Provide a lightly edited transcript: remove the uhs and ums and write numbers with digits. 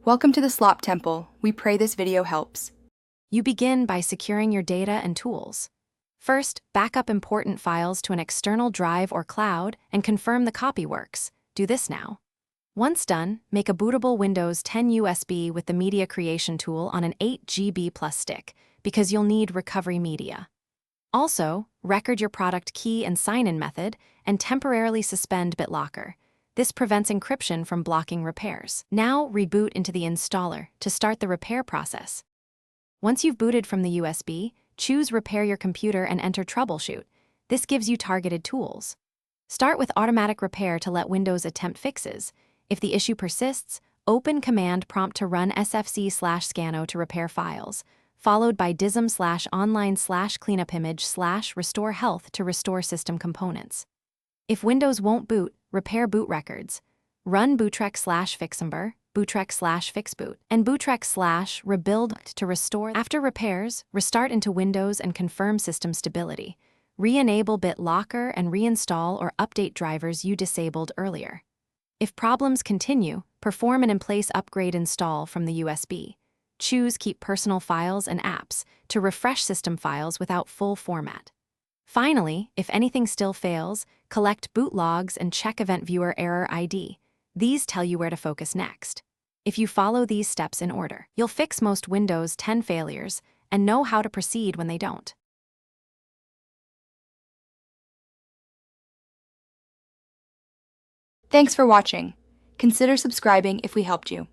Welcome to the Slop Temple. We pray this video helps. You begin by securing your data and tools. First, back up important files to an external drive or cloud and confirm the copy works. Do this now. Once done, make a bootable Windows 10 USB with the Media Creation tool on an 8 GB plus stick, because you'll need recovery media. Also, record your product key and sign-in method and temporarily suspend BitLocker. This prevents encryption from blocking repairs. Now reboot into the installer to start the repair process. Once you've booted from the USB, choose Repair Your Computer and enter Troubleshoot. This gives you targeted tools. Start with Automatic Repair to let Windows attempt fixes. If the issue persists, open Command Prompt to run sfc/scano to repair files, followed by dism/online/cleanupimage/restore health to restore system components. If Windows won't boot, repair boot records. Run bootrec/fixember, bootrec/fixboot, and bootrec/rebuild to restore. After repairs, restart into Windows and confirm system stability. Re-enable BitLocker and reinstall or update drivers you disabled earlier. If problems continue, perform an in-place upgrade install from the USB. Choose Keep Personal Files and Apps to refresh system files without full format. Finally, if anything still fails, collect boot logs and check Event Viewer Error ID. These tell you where to focus next. If you follow these steps in order, you'll fix most Windows 10 failures and know how to proceed when they don't. Thanks for watching. Consider subscribing if we helped you.